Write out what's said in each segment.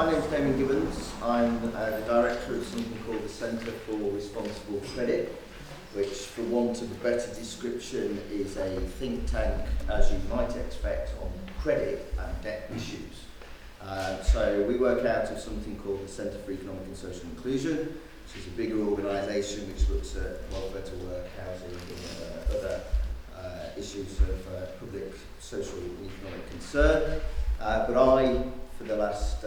my name's Damon Gibbons. I'm the director of something called the Centre for Responsible Credit, which, for want of a better description, is a think tank, as you might expect, on credit and debt issues. So we work out of something called the Centre for Economic and Social Inclusion, which is a bigger organisation which looks at welfare to work, housing, and other issues of public, social and economic concern. But I, for the last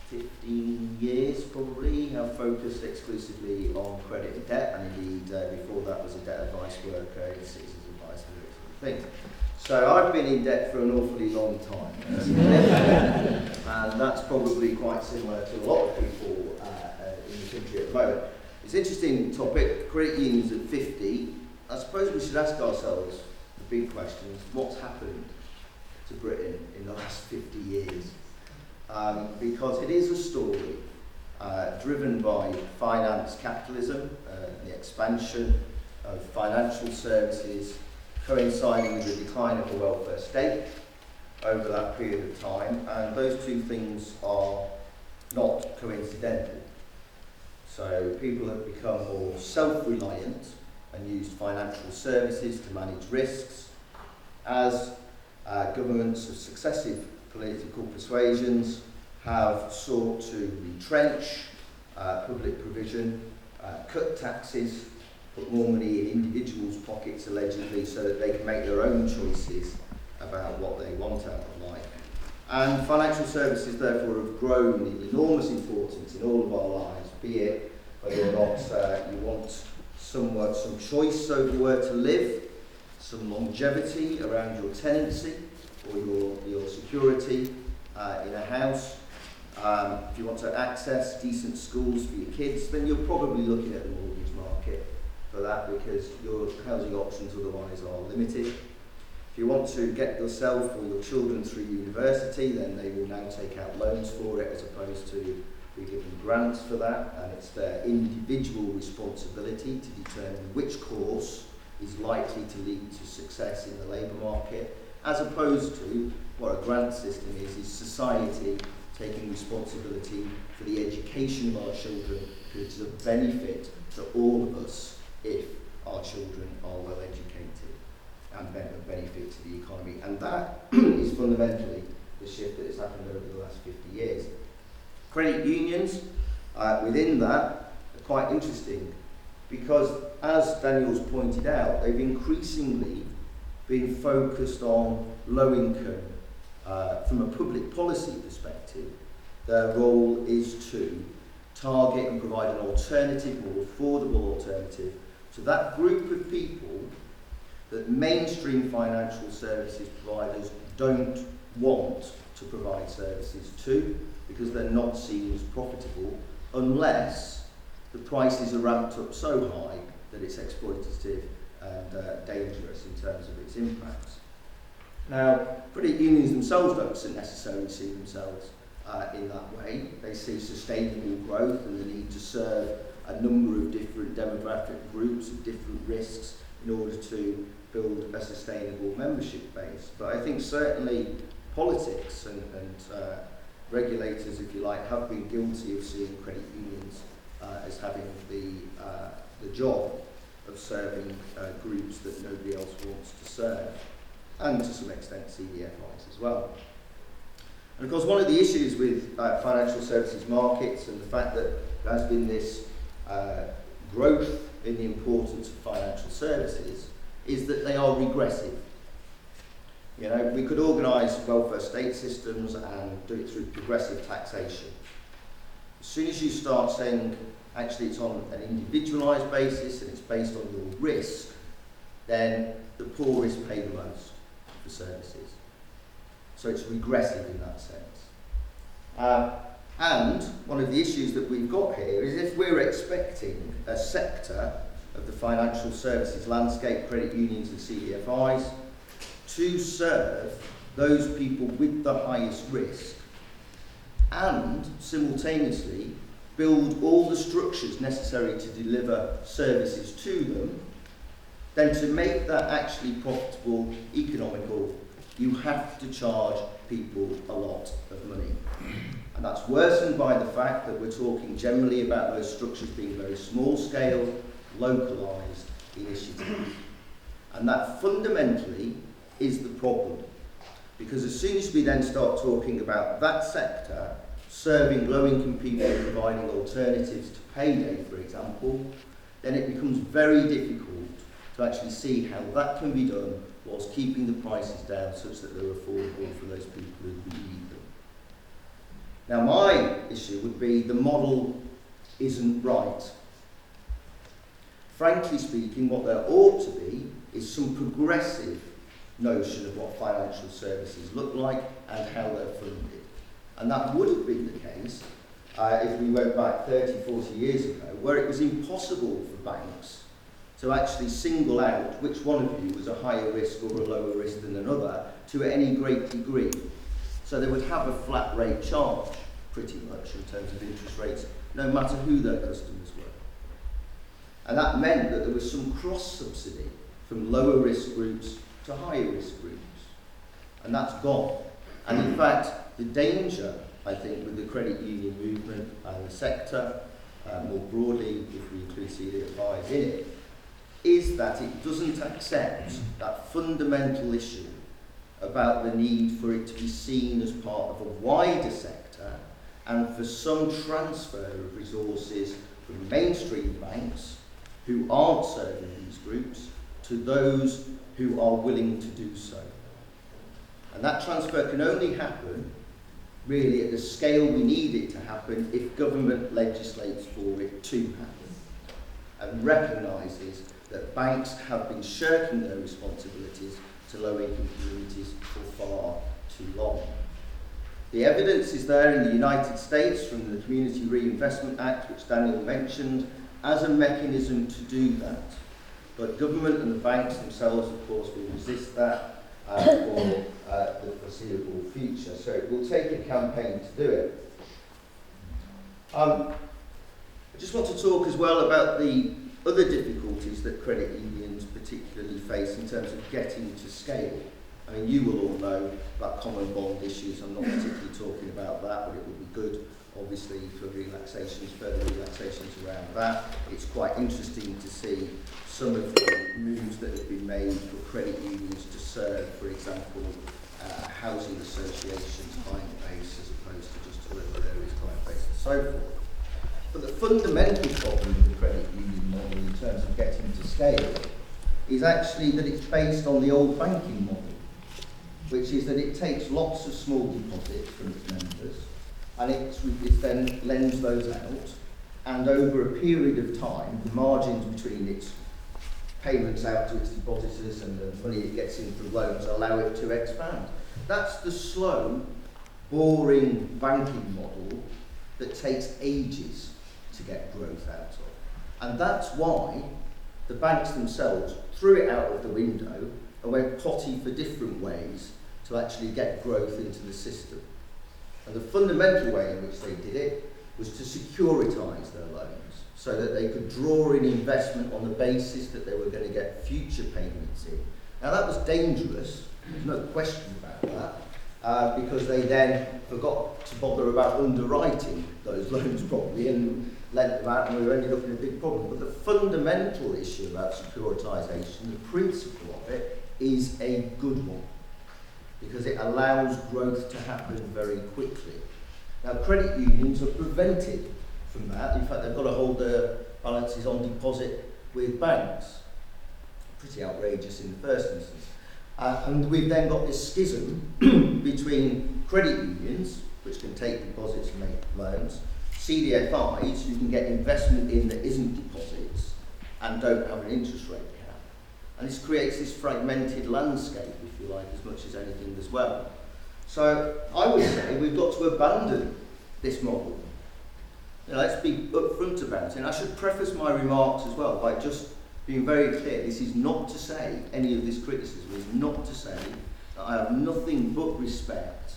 15 years probably, have focused exclusively on credit and debt, and indeed before that was a debt advice worker in citizens advice and that sort of thing. So I've been in debt for an awfully long time, and that's probably quite similar to a lot of people in the country at the moment. It's an interesting topic, credit unions at 50. I suppose we should ask ourselves the big questions: what's happened to Britain in the last 50 years? Because it is a story driven by finance capitalism, the expansion of financial services coinciding with the decline of the welfare state over that period of time, and those two things are not coincidental. So people have become more self-reliant and used financial services to manage risks as governments of successive political persuasions have sought to retrench public provision, cut taxes, put more money in individuals' pockets allegedly so that they can make their own choices about what they want out of life. And financial services therefore have grown in enormous importance in all of our lives, be it whether or not you want some choice over where to live, some longevity around your tenancy or your security in a house. If you want to access decent schools for your kids, then you're probably looking at the mortgage market for that, because your housing options otherwise are limited. If you want to get yourself or your children through university, then they will now take out loans for it as opposed to be given grants for that, and it's their individual responsibility to determine which course is likely to lead to success in the labour market, as opposed to what a grant system is society taking responsibility for the education of our children, because it's a benefit to all of us if our children are well educated and a benefit to the economy. And that is fundamentally the shift that has happened over the last 50 years. Credit unions within that are quite interesting, because as Daniel's pointed out, they've increasingly been focused on low income. From a public policy perspective, their role is to target and provide an alternative, more affordable alternative, to that group of people that mainstream financial services providers don't want to provide services to, because they're not seen as profitable unless the prices are ramped up so high that it's exploitative and dangerous in terms of its impacts. Now, credit unions themselves don't necessarily see themselves in that way. They see sustainable growth and the need to serve a number of different demographic groups of different risks in order to build a sustainable membership base. But I think certainly politics and regulators, if you like, have been guilty of seeing credit unions as having the job of serving groups that nobody else wants to serve, and to some extent CDFIs as well. And of course, one of the issues with financial services markets and the fact that there has been this growth in the importance of financial services is that they are regressive. You know, we could organise welfare state systems and do it through progressive taxation. As soon as you start saying, actually it's on an individualised basis and it's based on your risk, then the poorest pay the most for services. So it's regressive in that sense. And one of the issues that we've got here is if we're expecting a sector of the financial services landscape, credit unions and CDFIs, to serve those people with the highest risk and simultaneously build all the structures necessary to deliver services to them, then to make that actually profitable, economical, you have to charge people a lot of money. And that's worsened by the fact that we're talking generally about those structures being very small scale, localised initiatives. And that fundamentally is the problem. Because as soon as we then start talking about that sector, serving low-income people and providing alternatives to payday, for example, then it becomes very difficult to actually see how that can be done whilst keeping the prices down such that they're affordable for those people who need them. Now, my issue would be the model isn't right. Frankly speaking, what there ought to be is some progressive notion of what financial services look like and how they're funded. And that would have been the case if we went back 30, 40 years ago, where it was impossible for banks to actually single out which one of you was a higher risk or a lower risk than another to any great degree. So they would have a flat rate charge, pretty much, in terms of interest rates, no matter who their customers were. And that meant that there was some cross-subsidy from lower risk groups to higher risk groups. And that's gone. And in fact, the danger, I think, with the credit union movement and the sector, more broadly, if we include CDFIs in it, is that it doesn't accept that fundamental issue about the need for it to be seen as part of a wider sector and for some transfer of resources from mainstream banks who aren't serving these groups to those who are willing to do so. And that transfer can only happen really at the scale we need it to happen if government legislates for it to happen and recognises that banks have been shirking their responsibilities to low-income communities for far too long. The evidence is there in the United States from the Community Reinvestment Act, which Daniel mentioned, as a mechanism to do that. But government and the banks themselves, of course, will resist that for the foreseeable future. So it will take a campaign to do it. I just want to talk as well about the other difficulties that credit unions particularly face in terms of getting to scale. I mean, you will all know about common bond issues. I'm not particularly talking about that, but it would be good, obviously, for relaxations, further relaxations around that. It's quite interesting to see some of the moves that have been made for credit unions to serve, for example, housing associations' client base as opposed to just other areas' client base and so forth. But the fundamental problem with the credit union model in terms of getting to scale is actually that it's based on the old banking model, which is that it takes lots of small deposits from its members and it then lends those out, and over a period of time, the margins between its payments out to its depositors and the money it gets in from loans allow it to expand. That's the slow, boring banking model that takes ages to get growth out of. And that's why the banks themselves threw it out of the window and went potty for different ways to actually get growth into the system. And the fundamental way in which they did it was to securitise their loans so that they could draw in investment on the basis that they were going to get future payments in. Now that was dangerous, there's no question about that, because they then forgot to bother about underwriting those loans properly and lent them out, and we ended up in a big problem. But the fundamental issue about securitisation, the principle of it, is a good one, because it allows growth to happen very quickly. Now, credit unions are prevented from that. In fact, they've got to hold their balances on deposit with banks. Pretty outrageous in the first instance. And we've then got this schism between credit unions, which can take deposits and make loans, CDFIs, who can get investment in that isn't deposits and don't have an interest rate cap. And this creates this fragmented landscape, if you like, as much as anything as well. So I would say we've got to abandon this model. You know, let's be upfront about it. And I should preface my remarks as well by just being very clear. This is not to say, any of this criticism is not to say that I have nothing but respect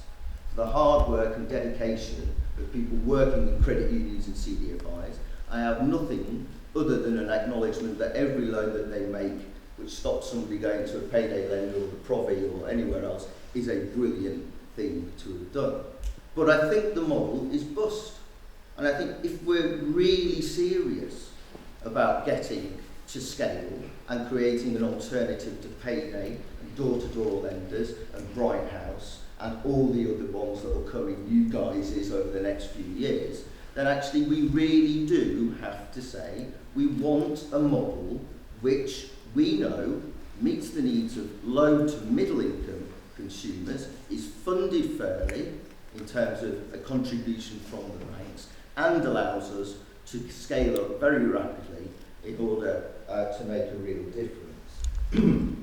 for the hard work and dedication of people working in credit unions and CDFIs. I have nothing other than an acknowledgement that every loan that they make which stops somebody going to a payday lender or the Provi or anywhere else, is a brilliant thing to have done. But I think the model is bust. And I think if we're really serious about getting to scale and creating an alternative to payday and door-to-door lenders and Bright House and all the other ones that will come in you guys' over the next few years, then actually we really do have to say we want a model which we know meets the needs of low to middle income consumers, is funded fairly in terms of a contribution from the banks, and allows us to scale up very rapidly in order to make a real difference.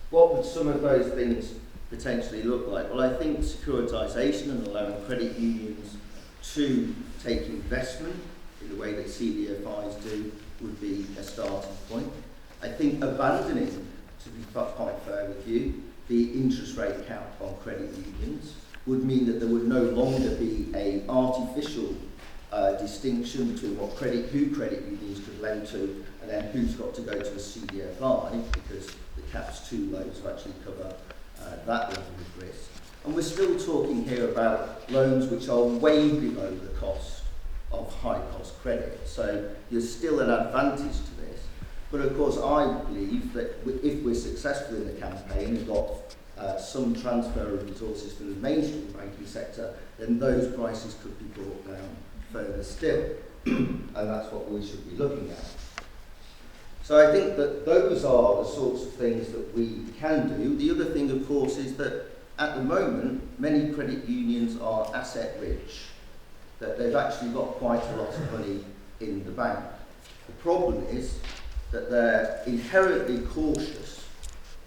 What would some of those things potentially look like? Well, I think securitisation and allowing credit unions to take investment in the way that CDFIs do would be a starting point. I think abandoning, to be quite fair with you, the interest rate cap on credit unions would mean that there would no longer be an artificial distinction between who credit unions could lend to and then who's got to go to a CDFI, because the cap's too low to actually cover that level of risk. And we're still talking here about loans which are way below the cost of high-cost credit. So there's still an advantage to this. But of course, I believe that if we're successful in the campaign and got some transfer of resources from the mainstream banking sector, then those prices could be brought down further still. And that's what we should be looking at. So I think that those are the sorts of things that we can do. The other thing, of course, is that at the moment, many credit unions are asset rich, that they've actually got quite a lot of money in the bank. The problem is that they're inherently cautious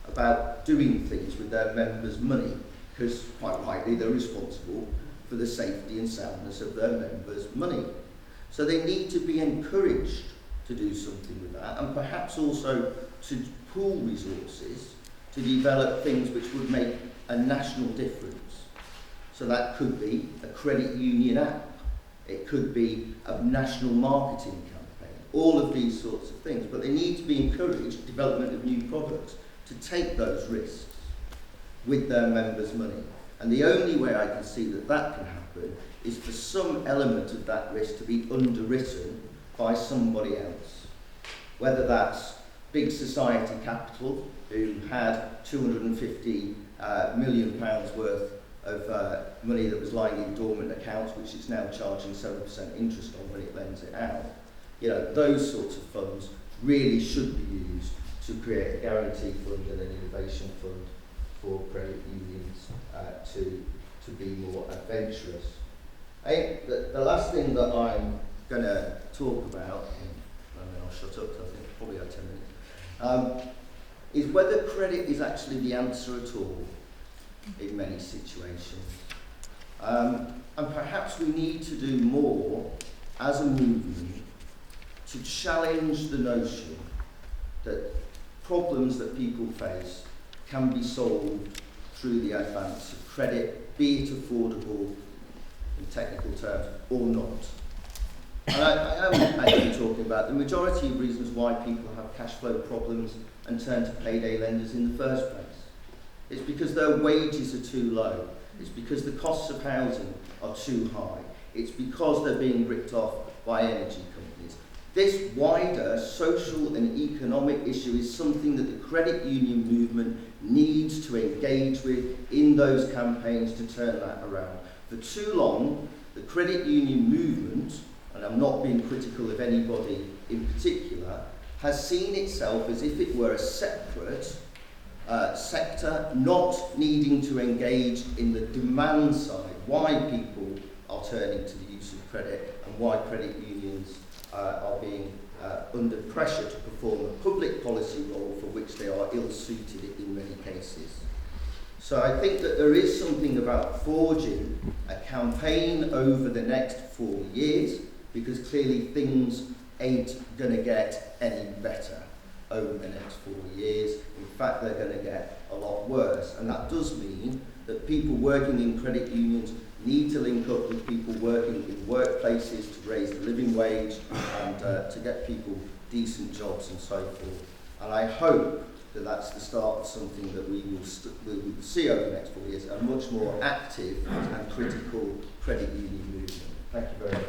about doing things with their members' money, because quite rightly they're responsible for the safety and soundness of their members' money. So they need to be encouraged to do something with that, and perhaps also to pool resources to develop things which would make a national difference. So that could be a credit union app, it could be a national marketing campaign, all of these sorts of things, but they need to be encouraged, development of new products, to take those risks with their members' money. And the only way I can see that that can happen is for some element of that risk to be underwritten by somebody else. Whether that's big society capital, who had £250 million worth of money that was lying in dormant accounts, which it's now charging 7% interest on when it lends it out. You know, those sorts of funds really should be used to create a guarantee fund and an innovation fund for credit unions to be more adventurous. The last thing that I'm going to talk about, and then I'll shut up because I think I probably have 10 minutes, is whether credit is actually the answer at all in many situations. And perhaps we need to do more as a movement to challenge the notion that problems that people face can be solved through the advance of credit, be it affordable in technical terms or not. And I am actually talking about the majority of reasons why people have cash flow problems and turn to payday lenders in the first place. It's because their wages are too low. It's because the costs of housing are too high. It's because they're being ripped off by energy companies. This wider social and economic issue is something that the credit union movement needs to engage with in those campaigns to turn that around. For too long, the credit union movement, and I'm not being critical of anybody in particular, has seen itself as if it were a separate sector, not needing to engage in the demand side, why people are turning to the use of credit and why credit unions are being under pressure to perform a public policy role for which they are ill-suited in many cases. So I think that there is something about forging a campaign over the next 4 years, because clearly things ain't going to get any better over the next 4 years. In fact, they're going to get a lot worse. And that does mean that people working in credit unions need to link up with people working in workplaces to raise the living wage and to get people decent jobs and so forth. And I hope that that's the start of something that we will see over the next 4 years, a much more active and critical credit union movement. Thank you very much.